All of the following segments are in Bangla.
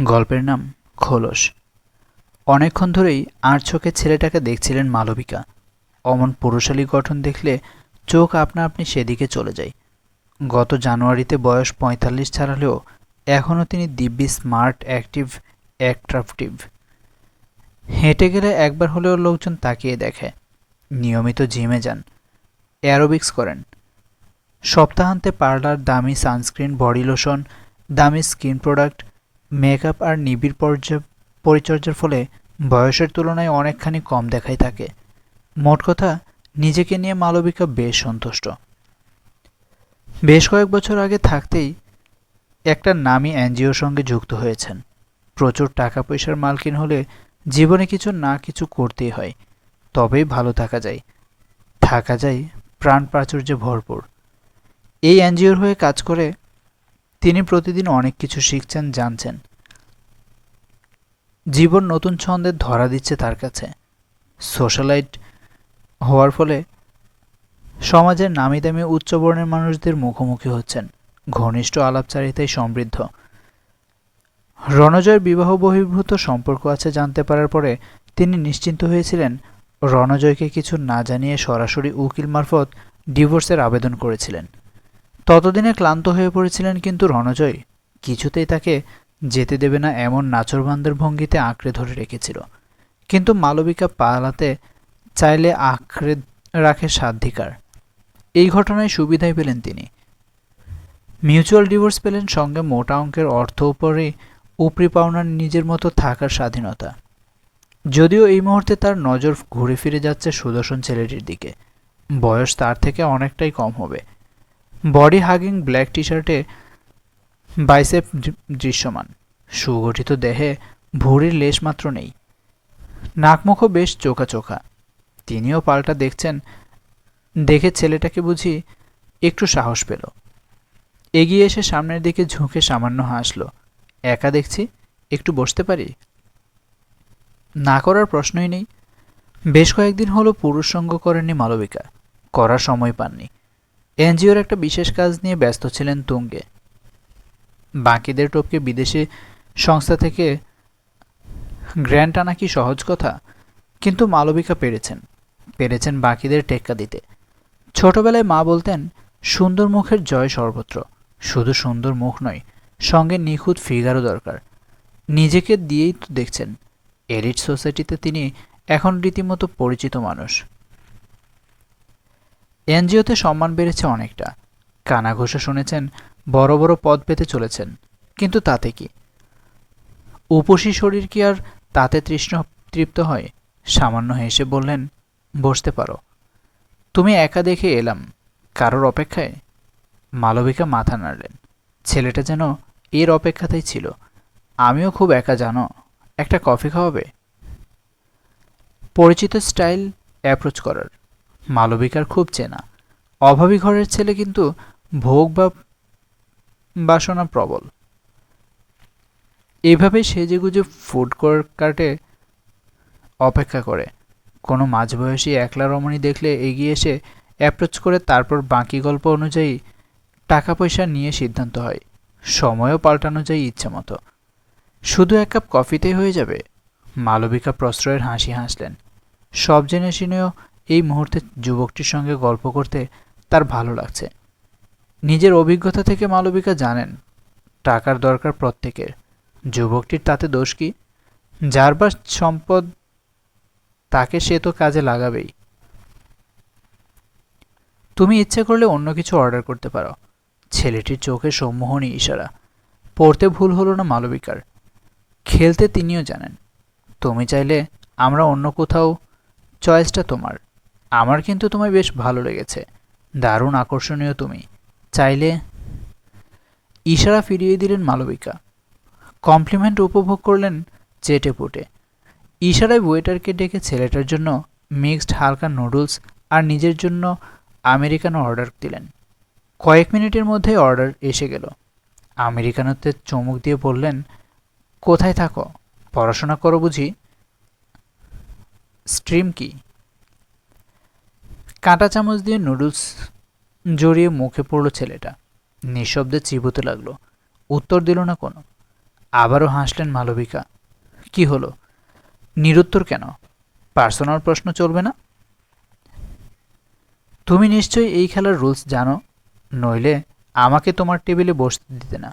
গল্পের নাম খোলস। অনেকক্ষণ ধরেই আর চোখে ছেলেটাকে দেখছিলেন মালবিকা। অমন পুরুষালী গঠন দেখলে চোখ আপনা আপনি সেদিকে চলে যায়। গত জানুয়ারিতে বয়স ৪৫ ছাড়ালেও এখনও তিনি দিব্যি স্মার্ট, অ্যাক্টিভ, অ্যাট্রাকটিভ। হেঁটে গেলে একবার হলেও লোকজন তাকিয়ে দেখে। নিয়মিত জিমে যান, অ্যারোবিক্স করেন, সপ্তাহান্তে পার্লার, দামি সানস্ক্রিন, বডি লোশন, দামি স্কিন প্রোডাক্ট, মেকআপ আর নিবিড় পরিচর্যার ফলে বয়সের তুলনায় অনেকখানি কম দেখাই থাকে। মোট কথা, নিজেকে নিয়ে মালবিকা বেশ সন্তুষ্ট। বেশ কয়েক বছর আগে থাকতেই একটা নামী এনজিওর সঙ্গে যুক্ত হয়েছেন। প্রচুর টাকা পয়সার মালকিন হলে জীবনে কিছু না কিছু করতেই হয়, তবেই ভালো থাকা যায় প্রাণ প্রাচুর্যে ভরপুর। এই এনজিওর হয়ে কাজ করে তিনি প্রতিদিন অনেক কিছু শিখছেন, জানছেন। জীবন নতুন ছন্দে ধরা দিচ্ছে তার কাছে। সোশ্যালাইট হওয়ার ফলে সমাজের নামিদামি উচ্চবর্ণের মানুষদের মুখোমুখি হচ্ছেন। ঘনিষ্ঠ আলাপচারিতায় সমৃদ্ধ। রণজয়ের বিবাহ বহির্ভূত সম্পর্ক আছে জানতে পারার পরে তিনি নিশ্চিন্ত হয়েছিলেন। রণজয়কে কিছু না জানিয়ে সরাসরি উকিল মারফত ডিভোর্সের আবেদন করেছিলেন। ততদিনে ক্লান্ত হয়ে পড়েছিলেন, কিন্তু রণজয় কিছুতেই তাকে যেতে দেবে না এমন নাছোড়বান্দার ভঙ্গিতে আঁকড়ে ধরে রেখেছিল। কিন্তু মালবিকা পালাতে চাইলে আঁকড়ে রাখে স্বাধিকার। এই ঘটনায় সুবিধাই পেলেন তিনি। মিউচুয়াল ডিভোর্স পেলেন, সঙ্গে মোটা অঙ্কের অর্থ উপরি পাওনার নিজের মতো থাকার স্বাধীনতা। যদিও এই মুহূর্তে তার নজর ঘুরে ফিরে যাচ্ছে সুদর্শন ছেলেটির দিকে। বয়স তার থেকে অনেকটাই কম হবে। বডি হাগিং ব্ল্যাক টি শার্টে বাইসেপ দৃশ্যমান। সুগঠিত দেহে ভুঁড়ির লেশমাত্র নেই। নাকমুখও বেশ চোখা চোখা। তিনিও পাল্টা দেখছেন। দেখে ছেলেটাকে বুঝি একটু সাহস পেল। এগিয়ে এসে সামনের দিকে ঝুঁকে সামান্য হাসল। একা দেখছি, একটু বসতে পারি? না করার প্রশ্নই নেই। বেশ কয়েকদিন হলো পুরুষ সঙ্গ করেননি মালবিকা। করার সময় পাননি। এনজিওর একটা বিশেষ কাজ নিয়ে ব্যস্ত ছিলেন তুঙ্গে। বাকিদের টপকে বিদেশি সংস্থা থেকে গ্র্যান্ট আনা কি সহজ কথা? কিন্তু মালবিকা পেরেছেন বাকিদের টেক্কা দিতে। ছোটবেলায় মা বলতেন, সুন্দর মুখের জয় সর্বত্র। শুধু সুন্দর মুখ নয়, সঙ্গে নিখুঁত ফিগারও দরকার। নিজেকে দিয়েই তো দেখছেন। এলিট সোসাইটিতে তিনি এখন রীতিমতো পরিচিত মানুষ। এনজিওতে সম্মান বেড়েছে অনেকটা। কানাঘুষো শুনেছেন, বড় বড় পদ পেতে চলেছেন। কিন্তু তাতে কি? উপসী শরীর কি আর তাতে তৃপ্ত হয়? সামান্য হেসে বললেন, বসতে পারো। তুমি একা দেখে এলাম, কারোর অপেক্ষায়? মালবিকা মাথা নাড়লেন। ছেলেটা যেন এর অপেক্ষাতেই ছিল। আমিও খুব একা, জানো। একটা কফি খাওয়াবে? পরিচিত স্টাইল অ্যাপ্রোচ করার। মালবিকার খুব চেনা। অভাবী ঘরের ছেলে, কিন্তু ভোগ বা বাসনা প্রবল। এইভাবে সেজেগুজে ফুড কার্টে অপেক্ষা করে। কোনো মাঝবয়সী একলা রমণী দেখলে এগিয়ে এসে অ্যাপ্রোচ করে, তারপর বাকি গল্প অনুযায়ী টাকা পয়সা নিয়ে সিদ্ধান্ত হয়। সময়ও পাল্টানো যায় ইচ্ছে মতো। শুধু এক কাপ কফিতেই হয়ে যাবে? মালবিকা প্রশ্রয়ের হাসি হাসলেন। সব জেনে শুনেও এই মুহূর্তে যুবকটির সঙ্গে গল্প করতে তার ভালো লাগছে। নিজের অভিজ্ঞতা থেকে মালবিকা জানেন, টাকার দরকার প্রত্যেকের। যুবকটির তাতে দোষ কি? যার বা সম্পদ, তাকে সে তো কাজে লাগাবেই। তুমি ইচ্ছে করলে অন্য কিছু অর্ডার করতে পারো। ছেলেটির চোখে সম্মোহনী ইশারা। পড়তে ভুল হলো না মালবিকার। খেলতে তিনিও জানেন। তুমি চাইলে আমরা অন্য কোথাও, চয়েসটা তোমার। আমার কিন্তু তোমায় বেশ ভালো লেগেছে। দারুণ আকর্ষণীয় তুমি। চাইলে। ইশারা ফিরিয়ে দিলেন মালবিকা। কমপ্লিমেন্ট উপভোগ করলেন চেটেপুটে। ইশারায় ওয়েটারকে ডেকে ছেলেটার জন্য মিক্সড হালকা নুডলস আর নিজের জন্য আমেরিকানো অর্ডার দিলেন। কয়েক মিনিটের মধ্যেই অর্ডার এসে গেল। আমেরিকানোতে চমক দিয়ে বললেন, কোথায় থাকো? পড়াশোনা করো বুঝি? স্ট্রিম কি? কাঁটা চামচ দিয়ে নুডলস জড়িয়ে মুখে পড়ল ছেলেটা। নিঃশব্দে চিবোতে লাগলো। উত্তর দিল না কোনো। আবারও হাসলেন মালবিকা। কি হলো, নিরুত্তর কেন? পার্সোনাল প্রশ্ন চলবে না? তুমি নিশ্চয়ই এই খেলার রুলস জানো, নইলে আমাকে তোমার টেবিলে বসতে দিতে না।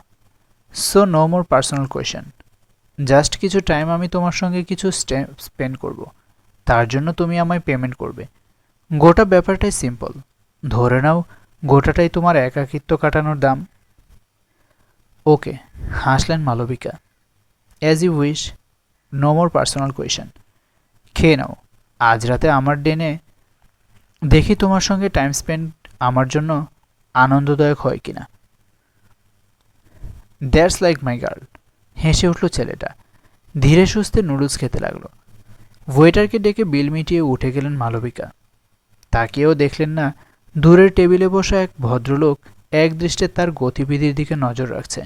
So no more personal question. Just কিছু টাইম আমি তোমার সঙ্গে কিছু স্পেন্ড করব, তার জন্য তুমি আমায় পেমেন্ট করবে। গোটা ব্যাপারটাই সিম্পল। ধরে নাও গোটাটাই তোমার একাকিত্ব কাটানোর দাম। ওকে, হাসলেন Malabika. As you wish, no more personal question. খেয়ে নাও। আজ রাতে আমার ডেনে দেখি তোমার সঙ্গে টাইম স্পেন্ড আমার জন্য আনন্দদায়ক হয় কিনা। That's like my girl. হেসে উঠল ছেলেটা। ধীরে সুস্থে নুডলস খেতে লাগলো। ওয়েটারকে ডেকে বিল মিটিয়ে উঠে গেলেন মালবিকা। তাকেও দেখলেন না দূরের টেবিলে বসা এক ভদ্রলোক একদৃষ্টে তার গতিবিধির দিকে নজর রাখছে,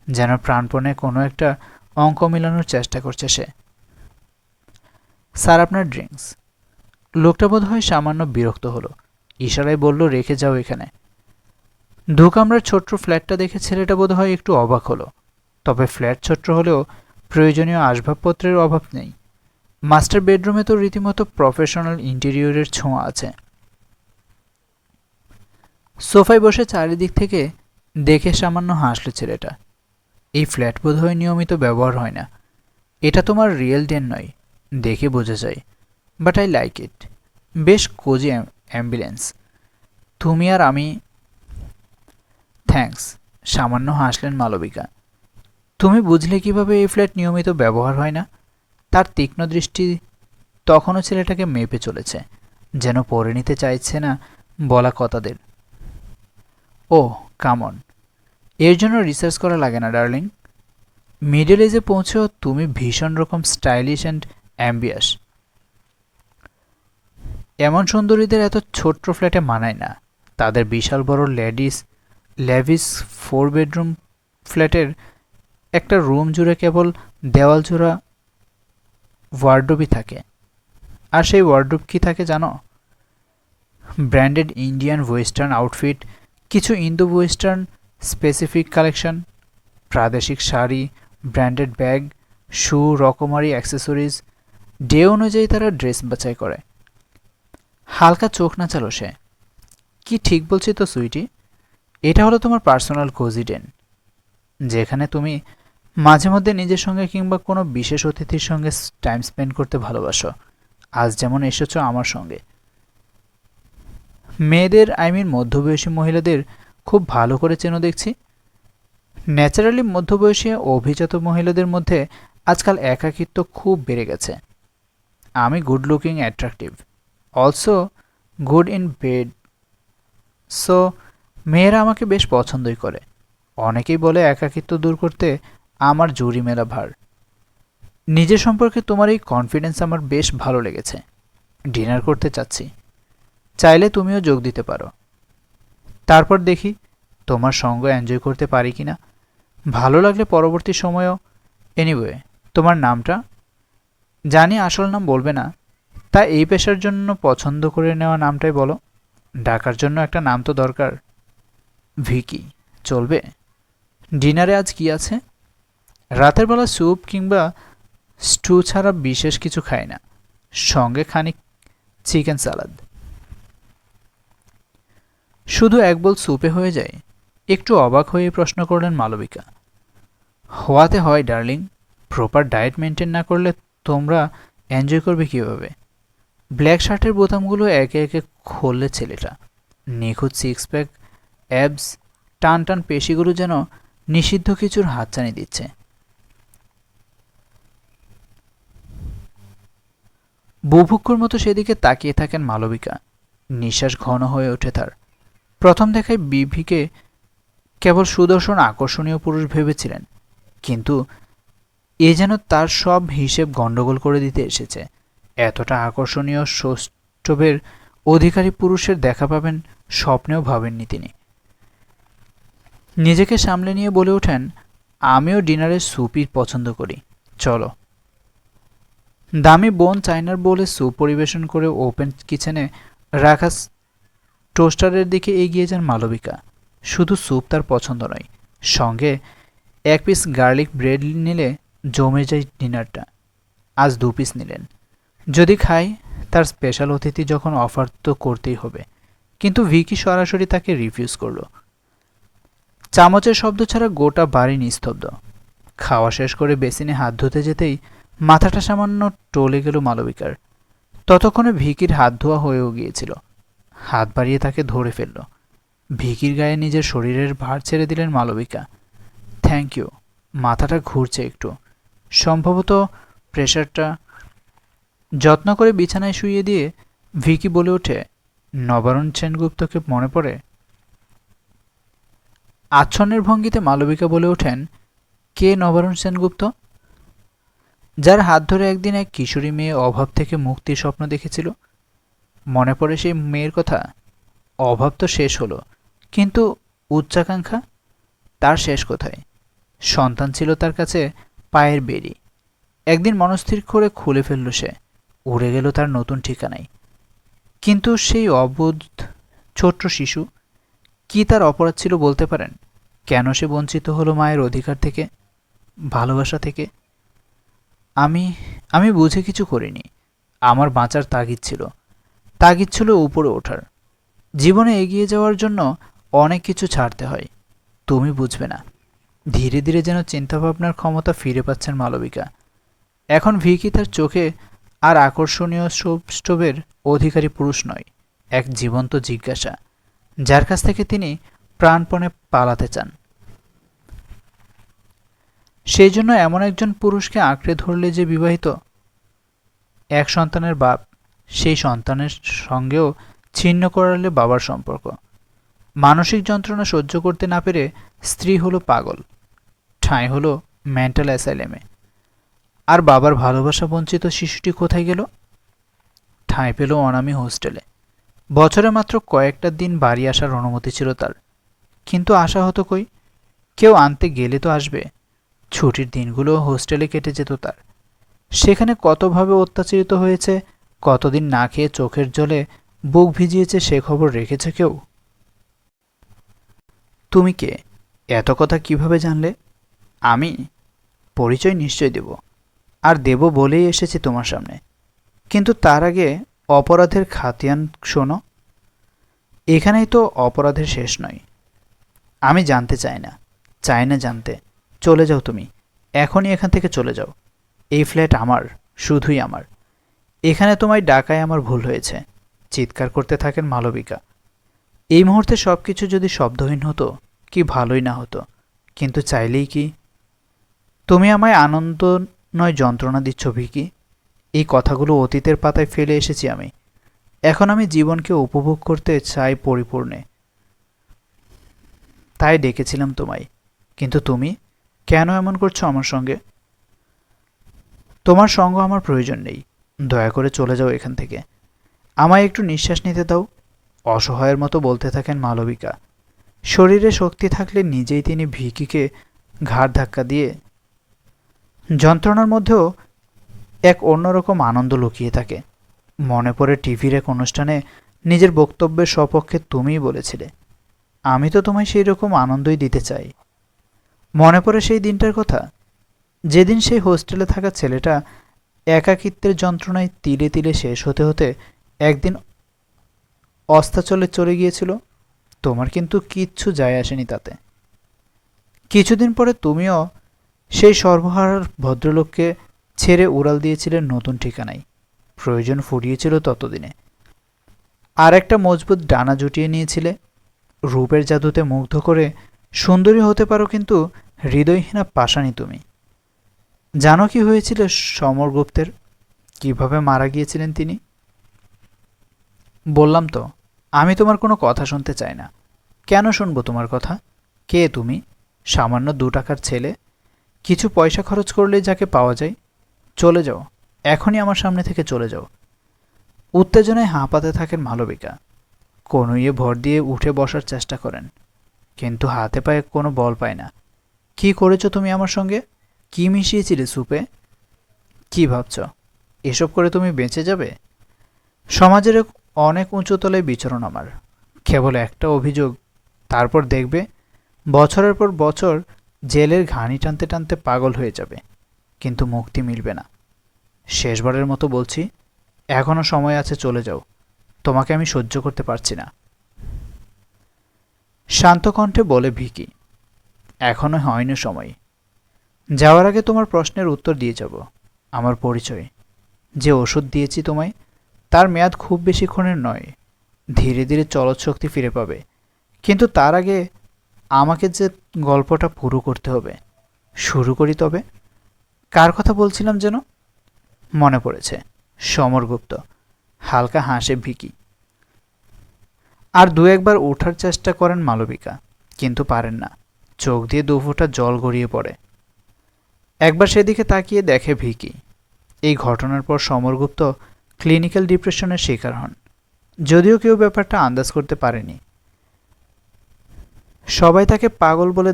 যেন প্রাণপণে কোনো একটা অঙ্ক মেলানোর চেষ্টা করছে সে। স্যার, আপনার ড্রিঙ্কস। লোকটা বোধ হয় সামান্য বিরক্ত হলো, ইশারায় বলল, রেখে যাও এখানে। দুকামরার ছোট্ট ফ্ল্যাটটা দেখে ছেলেটা বোধ হয় একটু অবাক হলো। তবে ফ্ল্যাট ছোট্ট হলেও প্রয়োজনীয় আসবাবপত্রের অভাব নেই। মাস্টার বেডরুমে তো রীতিমতো প্রফেশনাল ইন্টেরিয়রের ছোঁয়া আছে। সোফায় বসে চারিদিক থেকে দেখে সামান্য হাসল ছেলেটা। এই ফ্ল্যাট বোধহয় নিয়মিত ব্যবহার হয় না। এটা তোমার রিয়েল ডেন নয়, দেখে বোঝা যায়, বাট আই লাইক ইট। বেশ কোজি অ্যাম্বিলেন্স। তুমি আর আমি। থ্যাঙ্কস। সামান্য হাসলেন মালবিকা। তুমি বুঝলে কিভাবে এই ফ্ল্যাট নিয়মিত ব্যবহার হয় না? তার তীক্ষ্ণ দৃষ্টি তখনও ছেলেটাকে মেপে চলেছে, যেন পড়ে নিতে চাইছে না বলা কথাদের। ও কামন, এর জন্য রিসার্চ করা লাগে না ডার্লিং। মিডল এজে পৌঁছেও তুমি ভীষণ রকম স্টাইলিশ অ্যান্ড অ্যাম্বিয়াস। এমন সুন্দরীদের এত ছোট্ট ফ্ল্যাটে মানায় না। তাদের বিশাল বড় ল্যাভিস 4 বেডরুম ফ্ল্যাটের একটা রুম জুড়ে কেবল দেওয়াল জোড়া ওয়ার্ডরোবই থাকে। আর সেই ওয়ার্ডরোব কি থাকে জানো? ব্র্যান্ডেড ইন্ডিয়ান ওয়েস্টার্ন আউটফিট, কিছু ইন্দো ওয়েস্টার্ন স্পেসিফিক কালেকশন, প্রাদেশিক শাড়ি, ব্র্যান্ডেড ব্যাগ, শু, রকমারি অ্যাক্সেসরিজ। ডে অনুযায়ী তারা ড্রেস বাছাই করে। হালকা চোখ নাচালো সে। কি ঠিক বলছি তো সুইটি? এটা হলো তোমার পার্সোনাল কোজি ডেন, যেখানে তুমি মাঝে মধ্যে নিজের সঙ্গে কিংবা কোনো বিশেষ অতিথির সঙ্গে টাইম স্পেন্ড করতে ভালোবাসো। আজ যেমন এসেছো আমার সঙ্গে। মেয়েদের, মধ্যবয়সী মহিলাদের খুব ভালো করে চেনো দেখছি। ন্যাচারালি মধ্যবয়সী অভিজাত মহিলাদের মধ্যে আজকাল একাকিত্ব খুব বেড়ে গেছে। আমি good looking, attractive, also good in bed, so মেয়েরা আমাকে বেশ পছন্দই করে। অনেকেই বলে একাকিত্ব দূর করতে আমার জুড়ি মেলা ভার। নিজের সম্পর্কে তোমার এই কনফিডেন্স আমার বেশ ভালো লেগেছে। ডিনার করতে চাচ্ছি, চাইলে তুমিও যোগ দিতে পারো। তারপর দেখি তোমার সঙ্গ এনজয় করতে পারি কিনা। ভালো লাগলে পরবর্তী সময়েও। এনিওয়ে, তোমার নামটা? জানি আসল নাম বলবে না, তা এই পেশার জন্য পছন্দ করে নেওয়া নামটাই বলো। ডাকার জন্য একটা নাম তো দরকার। ভিকি চলবে? ডিনারে আজ কি আছে? রাতের বেলা স্যুপ কিংবা স্টু ছাড়া বিশেষ কিছু খাই না, সঙ্গে খানিক চিকেন সালাদ। শুধু এক বোল স্যুপে হয়ে যায়? একটু অবাক হয়ে প্রশ্ন করলেন মালবিকা। হওয়াতে হয় ডার্লিং, প্রপার ডায়েট মেনটেন না করলে তোমরা এনজয় করবে কীভাবে? ব্ল্যাক শার্টের বোতামগুলো একে একে খুললে ছেলেটা। নিখুঁত সিক্স প্যাক, অ্যাবস, টান টান পেশিগুলো যেন নিষিদ্ধ কিছুর হাতছানি দিচ্ছে। বুভুক্ষুর মতো সেদিকে তাকিয়ে থাকেন মালবিকা। নিঃশ্বাস ঘন হয়ে ওঠে তার। প্রথম দেখায় বিভিকে কেবল সুদর্শন আকর্ষণীয় পুরুষ ভেবেছিলেন, কিন্তু এ যেন তার সব হিসেব গণ্ডগোল করে দিতে এসেছে। এতটা আকর্ষণীয় সৌষ্ঠবের অধিকারী পুরুষের দেখা পাবেন স্বপ্নেও ভাবেননি তিনি। নিজেকে সামলে নিয়ে বলে ওঠেন, আমিও ডিনারে স্যুপই পছন্দ করি, চলো। দামি বোন চাইনার বোলে স্যুপ পরিবেশন করে ওপেন কিচেনে রাখা টোস্টারের দিকে এগিয়ে যান মালবিকা। শুধু স্যুপ তার পছন্দ নয়, সঙ্গে 1 পিস গার্লিক ব্রেড নিলে জমে যায় ডিনারটা। আজ 2 পিস নিলেন। যদি খাই, তার স্পেশাল অতিথি যখন, অফার তো করতেই হবে। কিন্তু ভিকি সরাসরি তাকে রিফিউজ করল। চামচের শব্দ ছাড়া গোটা বাড়ি নিস্তব্ধ। খাওয়া শেষ করে বেসিনে হাত ধুতে যেতেই মাথাটা সামান্য টলে গেল মালবিকার। ততক্ষণে ভিকির হাত ধোয়া হয়েও গিয়েছিল। হাত বাড়িয়ে তাকে ধরে ফেলল। ভিকির গায়ে নিজের শরীরের ভার ছেড়ে দিলেন মালবিকা। Thank you. মাথাটা ঘুরছে একটু, সম্ভবত প্রেশারটা। যত্ন করে বিছানায় শুইয়ে দিয়ে ভিকি বলে ওঠে, নবারুণ সেনগুপ্তকে মনে পড়ে? আচ্ছন্নের ভঙ্গিতে মালবিকা বলে ওঠেন, কে নবারুণ সেনগুপ্ত? যার হাত ধরে একদিন এক কিশোরী মেয়ে অভাব থেকে মুক্তির স্বপ্ন দেখেছিল। মনে পড়ে সেই মেয়ের কথা? অভাব তো শেষ হলো, কিন্তু উচ্চাকাঙ্ক্ষা, তার শেষ কোথায়? সন্তান ছিল তার কাছে পায়ের বেড়ি। একদিন মনস্থির করে খুলে ফেলল সে, উড়ে গেল তার নতুন ঠিকানায়। কিন্তু সেই অবোধ ছোট্ট শিশু, কি তার অপরাধ ছিল বলতে পারেন? কেন সে বঞ্চিত হলো মায়ের অধিকার থেকে, ভালোবাসা থেকে? আমি আমি বুঝে কিছু করিনি। আমার বাঁচার তাগিদ ছিল উপরে ওঠার। জীবনে এগিয়ে যাওয়ার জন্য অনেক কিছু ছাড়তে হয়, তুমি বুঝবে না। ধীরে ধীরে যেন চিন্তাভাবনার ক্ষমতা ফিরে পাচ্ছেন মালবিকা। এখন ভিকি তার চোখে আর আকর্ষণীয় সৌষ্ঠবের অধিকারী পুরুষ নয়, এক জীবন্ত জিজ্ঞাসা, যার কাছ থেকে তিনি প্রাণপণে পালাতে চান। সেই জন্য এমন একজন পুরুষকে আঁকড়ে ধরলে যে বিবাহিত, এক সন্তানের বাপ, সেই সন্তানের সঙ্গেও ছিন্ন করালে বাবার সম্পর্ক। মানসিক যন্ত্রণা সহ্য করতে না পেরে স্ত্রী হলো পাগল, ঠাঁই হলো মেন্টাল অ্যাসাইলেমে। আর বাবার ভালোবাসা বঞ্চিত শিশুটি কোথায় গেল? ঠাঁই পেল অনামী হোস্টেলে। বছরে মাত্র কয়েকটা দিন বাড়ি আসার অনুমতি ছিল তার, কিন্তু আসা হতো কই? কেউ আনতে গেলে তো আসবে। ছুটির দিনগুলো হোস্টেলে কেটে যেত তার। সেখানে কতভাবে অত্যাচারিত হয়েছে, কতদিন না খেয়ে চোখের জলে বুক ভিজিয়েছে, সে খবর রেখেছে কেউ? তুমি কে? এত কথা কিভাবে জানলে? আমি পরিচয় নিশ্চয় দেব, আর দেব বলেই এসেছি তোমার সামনে। কিন্তু তার আগে অপরাধের খাতিয়ান শোনো। এখানেই তো অপরাধের শেষ নয়। আমি জানতে চাই না জানতে। চলে যাও তুমি, এখনই এখান থেকে চলে যাও। এই ফ্ল্যাট আমার, শুধুই আমার। এখানে তোমায় ডাকায় আমার ভুল হয়েছে। চিৎকার করতে থাকেন মালবিকা। এই মুহূর্তে সব কিছু যদি শব্দহীন হতো, কি ভালোই না হতো। কিন্তু চাইলেই কি? তুমি আমায় আনন্দ নয় যন্ত্রণা দিচ্ছ ভিকি। এই কথাগুলো অতীতের পাতায় ফেলে এসেছি আমি। এখন আমি জীবনকে উপভোগ করতে চাই পরিপূর্ণে। তাই ডেকেছিলাম তোমায়। কিন্তু তুমি কেন এমন করছো আমার সঙ্গে? তোমার সঙ্গ আমার প্রয়োজন নেই। দয়া করে চলে যাও এখান থেকে। আমায় একটু নিঃশ্বাস নিতে দাও। অসহায়ের মতো বলতে থাকেন মালবিকা। শরীরে শক্তি থাকলে নিজেই তিনি ভিকিকে ঘাড় ধাক্কা দিয়ে। যন্ত্রণার মধ্যেও এক অন্যরকম আনন্দ লুকিয়ে থাকে। মনে পড়ে টিভির এক অনুষ্ঠানে নিজের বক্তব্যের সপক্ষে তুমিই বলেছিলে, আমি তো তোমায় সেই রকম আনন্দই দিতে চাই। মনে পড়ে সেই দিনটার কথা, যেদিন সেই হোস্টেলে থাকা ছেলেটা একাকিত্বের যন্ত্রণায় তিলে তিলে শেষ হতে হতে একদিন অস্তাচলে চলে গিয়েছিল। তোমার কিন্তু কিচ্ছু যায় আসেনি তাতে। কিছুদিন পরে তুমিও সেই সর্বহারার ভদ্রলোককে ছেড়ে উড়াল দিয়েছিলে নতুন ঠিকানায়। প্রয়োজন ফুরিয়েছিল ততদিনে। আর একটা মজবুত ডানা জুটিয়ে নিয়েছিলে। রূপের জাদুতে মুগ্ধ করে সুন্দরী হতে পারো, কিন্তু হৃদয়হীনা পাষাণী তুমি। জানো কি হয়েছিল সমরগুপ্তের? কিভাবে মারা গিয়েছিলেন তিনি? বললাম তো, আমি তোমার কোনো কথা শুনতে চাই না। কেন শুনবো তোমার কথা? কে তুমি? সামান্য 2 টাকার ছেলে, কিছু পয়সা খরচ করলে যাকে পাওয়া যায়। চলে যাও, এখনই আমার সামনে থেকে চলে যাও। উত্তেজনায় হাঁপাতে থাকেন মালবিকা। কনুইয়ে ভর দিয়ে উঠে বসার চেষ্টা করেন, কিন্তু হাতে পায়ে কোনো বল পায় না। কি করেছো তুমি আমার সঙ্গে? কি মিশিয়েছিলে সুপে? কি ভাবছ এসব করে তুমি বেঁচে যাবে? সমাজের অনেক উঁচুতলায় বিচরণ আমার। কেবল একটা অভিযোগ, তারপর দেখবে বছরের পর বছর জেলের ঘানি টানতে টানতে পাগল হয়ে যাবে, কিন্তু মুক্তি মিলবে না। শেষবারের মতো বলছি, এখনো সময় আছে, চলে যাও। তোমাকে আমি সহ্য করতে পারছি না। শান্ত কণ্ঠে বলে ভিকি, এখনো হয়নি সময়। যাওয়ার আগে তোমার প্রশ্নের উত্তর দিয়ে যাব। আমার পরিচয়, যে ওষুধ দিয়েছি তোমায়, তার মেয়াদ খুব বেশিক্ষণের নয়। ধীরে ধীরে চলৎশক্তি ফিরে পাবে, কিন্তু তার আগে আমাকে যে গল্পটা পুরো করতে হবে। শুরু করি তবে। কার কথা বলছিলাম যেন? মনে পড়েছে, সমরগুপ্ত। হালকা হাসে ভিকি। আর দু একবার ওঠার চেষ্টা করেন মালবিকা, কিন্তু পারেন না। চোখ দিয়ে দুফোঁটা জল গড়িয়ে পড়ে। একবার সেদিকে তাকিয়ে দেখে ভিকি। এই ঘটনার পর সমরগুপ্ত ক্লিনিক্যাল ডিপ্রেশনের শিকার হন, যদিও কেউ ব্যাপারটা আন্দাজ করতে পারেনি। সবাই তাকে পাগল বলে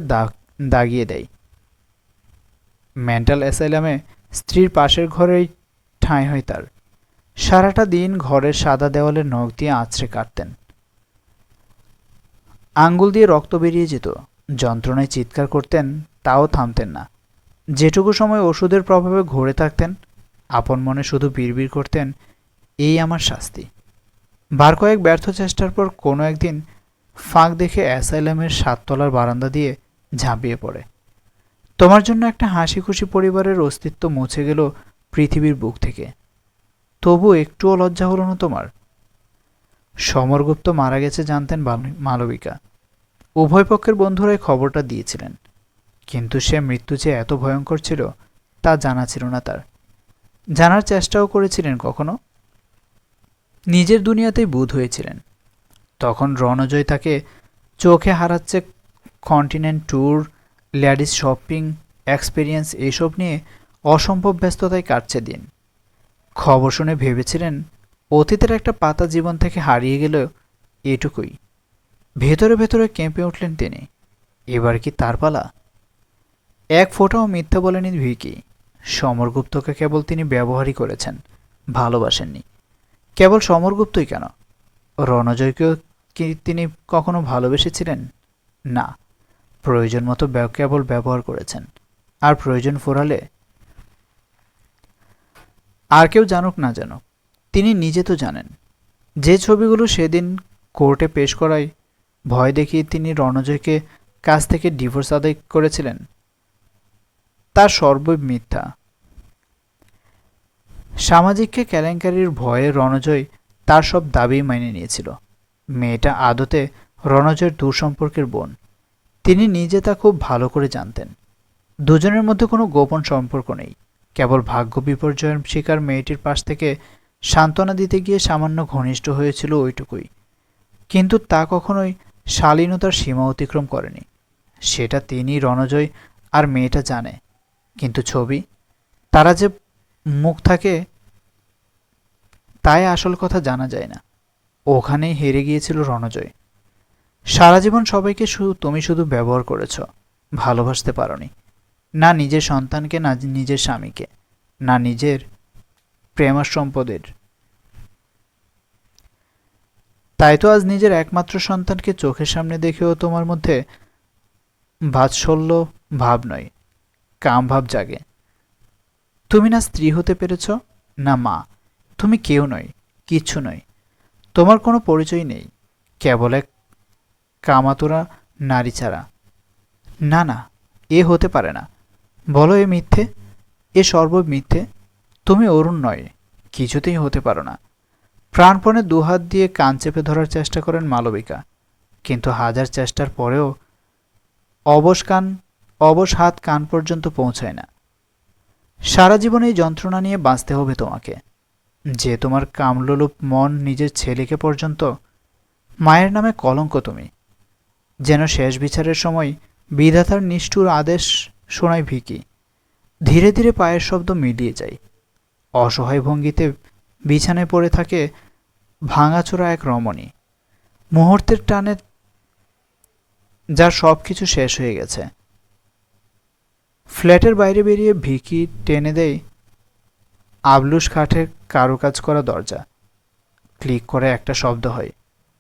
দাগিয়ে দেয়। মেন্টাল অ্যাসাইলামে স্ত্রীর পাশের ঘরেই ঠাঁই হয় তার। সারাটা দিন ঘরের সাদা দেওয়ালে নখ দিয়ে আঁচড়ে কাটতেন। আঙ্গুল দিয়ে রক্ত বেরিয়ে যেত, যন্ত্রণায় চিৎকার করতেন, তাও থামতেন না। যেটুকু সময় ওষুধের প্রভাবে ঘুরে থাকতেন, আপন মনে শুধু বিড়বিড় করতেন, এই আমার শাস্তি। বার কয়েক ব্যর্থ চেষ্টার পর কোনো একদিন ফাঁক দেখে অ্যাসাইলামের 7 তলার বারান্দা দিয়ে ঝাঁপিয়ে পড়ে। তোমার জন্য একটা হাসি খুশি পরিবারের অস্তিত্ব মুছে গেল পৃথিবীর বুক থেকে। তবু একটুও লজ্জা হলো না তোমার? সমরগুপ্ত মারা গেছে জানতেন মালবিকা। উভয় পক্ষের বন্ধুরাই খবরটা দিয়েছিলেন, কিন্তু সে মৃত্যু যে এত ভয়ঙ্কর ছিল তা জানা ছিল না তার। জানার চেষ্টাও করেছিলেন কখনো? নিজের দুনিয়াতেই বুঁদ হয়েছিলেন। তখন রণজয় তাকে চোখে হারাচ্ছে continent tour, ladies shopping, experience, এইসব নিয়ে অসম্ভব ব্যস্ততায় কাটছে দিন। খবর শুনে ভেবেছিলেন অতীতের একটা পাতা জীবন থেকে হারিয়ে গেল, এটুকুই। ভেতরে ভেতরে কেঁপে উঠলেন তিনি। এবার কি তার পালা? এক ফোঁটাও মিথ্যা বলেনি ভিকি। সমরগুপ্তকে কেবল তিনি ব্যবহারই করেছেন, ভালোবাসেননি। কেবল সমরগুপ্তই কেন, রণজয়কেও কি তিনি কখনো ভালোবেসেছিলেন? না, প্রয়োজন মতো কেবল ব্যবহার করেছেন। আর প্রয়োজন ফুরালে, আর কেউ জানুক না জানুক, তিনি নিজে তো জানেন। যে ছবিগুলো সেদিন কোর্টে পেশ করায় ভয় দেখিয়ে তিনি রণজয়কে কাছ থেকে ডিভোর্স আদায় করেছিলেন, তার সর্বই মিথ্যা। সামাজিককে কেলেঙ্কারির ভয়ে রণজয় তার সব দাবি মেনে নিয়েছিল। মেয়েটা আদতে রণজয়ের দূরসম্পর্কের বোন। তিনি নিজে তা খুব ভালো করে জানতেন। দুজনের মধ্যে কোনো গোপন সম্পর্ক নেই, কেবল ভাগ্য বিপর্যয়ের শিকার মেয়েটির পাশ থেকে সান্ত্বনা দিতে গিয়ে সামান্য ঘনিষ্ঠ হয়েছিল, ওইটুকুই। কিন্তু তা কখনোই শালীনতার সীমা অতিক্রম করেনি। সেটা তিনি, রণজয় আর মেয়েটা জানে। কিন্তু ছবি, তারা যে মুখ থাকে, তাই আসল কথা জানা যায় না। ওখানেই হেরে গিয়েছিল রণজয়। সারা জীবন সবাইকে তুমি শুধু ব্যবহার করেছ, ভালোবাসতে পারোনি। না নিজের সন্তানকে, না নিজের স্বামীকে, না নিজের প্রেমার সম্পদের। তাই তো আজ নিজের একমাত্র সন্তানকে চোখের সামনে দেখেও তোমার মধ্যে বাৎসল্য ভাব নয়, কাম ভাব জাগে। তুমি না স্ত্রী হতে পেরেছ, না মা। তুমি কেউ নয়, কিচ্ছু নয়। তোমার কোনো পরিচয় নেই, কেবল এক কামাতুরা নারী ছাড়া। না না, এ হতে পারে না। বলো এ মিথ্যে, এ সর্ব মিথ্যে। তুমি অরুণ নয়, কিছুতেই হতে পারো না। প্রাণপণে দুহাত দিয়ে কান চেপে ধরার চেষ্টা করেন মালবিকা, কিন্তু হাজার চেষ্টার পরেও অবশ হাত কান পর্যন্ত পৌঁছায় না। সারা জীবন এই যন্ত্রণা নিয়ে বাঁচতে হবে তোমাকে, যে তোমার কামলোলুপ মন নিজের ছেলেকে পর্যন্ত। মায়ের নামে কলঙ্ক তুমি। যেন শেষ বিচারের সময় বিধাতার নিষ্ঠুর আদেশ শোনায় ভিকি। ধীরে ধীরে পায়ের শব্দ মিলিয়ে যায়। অসহায় ভঙ্গিতে বিছানায় পড়ে থাকে ভাঙাচোরা এক রমণী। মুহূর্তের টানে যার সব কিছু শেষ হয়ে গেছে। ফ্ল্যাটের বাইরে বেরিয়ে ভিকি টেনে দেয় আবলুস কাঠের কারুকাজ করা দরজা। ক্লিক করে একটা শব্দ হয়,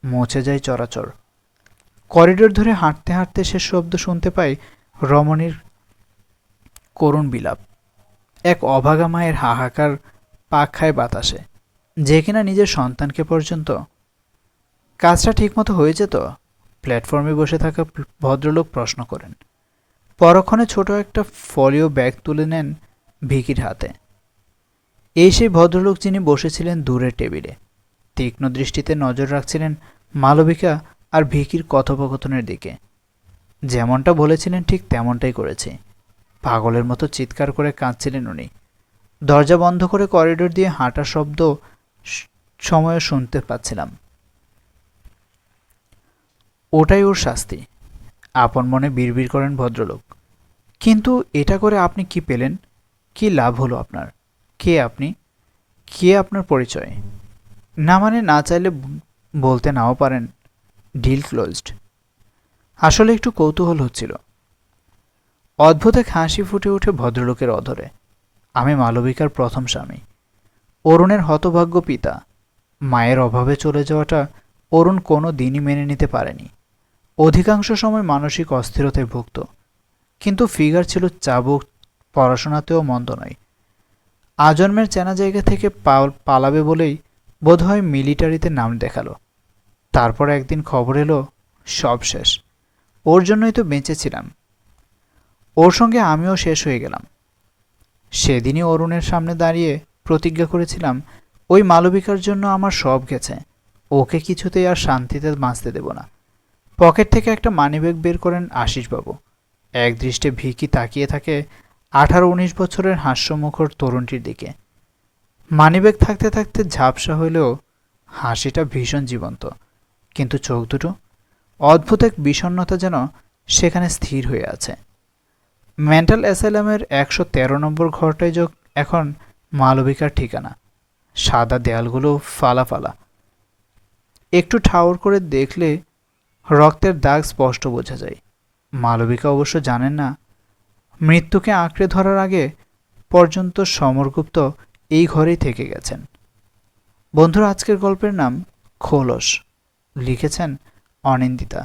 মুছে যায় চরাচর। করিডোর ধরে হাঁটতে হাঁটতে সে শব্দ শুনতে পায় রমণীর করুণ বিলাপ, এক অভাগা মায়ের হাহাকার পাক খায় বাতাসে, যে কিনা নিজের সন্তানকে পর্যন্ত। কাজটা ঠিকমতো হয়েছে তো? প্ল্যাটফর্মে বসে থাকা ভদ্রলোক প্রশ্ন করেন। পরক্ষণে ছোট একটা ফলিও ব্যাগ তুলে নেন ভিকির হাতে। এই সেই ভদ্রলোক যিনি বসেছিলেন দূরের টেবিলে, তীক্ষ্ণ দৃষ্টিতে নজর রাখছিলেন মালবিকা আর ভিকির কথোপকথনের দিকে। যেমনটা বলেছিলেন ঠিক তেমনটাই করেছি। পাগলের মতো চিৎকার করে কাঁদছিলেন উনি। দরজা বন্ধ করে করিডোর দিয়ে হাঁটার শব্দ সময়ও শুনতে পাচ্ছিলাম। ওটাই ওর শাস্তি, আপন মনে বিড়বিড় করেন ভদ্রলোক। কিন্তু এটা করে আপনি কি পেলেন? কি লাভ হলো আপনার? কে আপনি? কে আপনার পরিচয়? না মানে না চাইলে বলতে নাও পারেন। Deal closed. আসলে একটু কৌতূহল হচ্ছিল। অদ্ভুত এক হাসি ফুটে ওঠে ভদ্রলোকের অধরে। আমি মালবিকার প্রথম স্বামী, অরুণের হতভাগ্য পিতা। মায়ের অভাবে চলে যাওয়াটা অরুণ কোনো দিনই মেনে নিতে পারেনি। অধিকাংশ সময় মানসিক অস্থিরতায় ভুগত। কিন্তু ফিগার ছিল চাবুক, পড়াশোনাতেও মন্দ নয়। আজন্মের চেনা জায়গা থেকে পালাবে বলেই বোধহয় মিলিটারিতে নাম দেখালো। তারপর একদিন খবর এলো সব শেষ। ওর জন্যই তো বেঁচেছিলাম। ওর সঙ্গে আমিও শেষ হয়ে গেলাম। সেদিনই অরুণের সামনে দাঁড়িয়ে প্রতিজ্ঞা করেছিলাম, ওই মালবিকার জন্য আমার সব গেছে, ওকে কিছুতেই আর শান্তিতে বাঁচতে দেব না। পকেট থেকে একটা মানিব্যাগ বের করেন আশিসবাবু। এক দৃষ্টে ভিকি তাকিয়ে থাকে 18-19 বছরের হাস্যমুখর তরুণটির দিকে। মানিব্যাগ থাকতে থাকতে ঝাপসা হইলেও হাসিটা ভীষণ জীবন্ত। কিন্তু চোখ দুটো অদ্ভুত এক বিষণ্ণতা যেন সেখানে স্থির হয়ে আছে। মেন্টাল অ্যাসাইলামের 113 নম্বর ঘরটাই এখন মালবিকার ঠিকানা। সাদা দেয়ালগুলো ফালা ফালা। একটু ঠাউর করে দেখলে রক্তের দাগ স্পষ্ট বোঝা যায়। মালবিকা অবশ্য জানেন না, মৃত্যুকে আঁকড়ে ধরার আগে পর্যন্ত সমরগুপ্ত এই ঘরেই থেকে গেছেন। বন্ধুরা, আজকের গল্পের নাম খোলস। লিখেছেন অনিন্দিতা।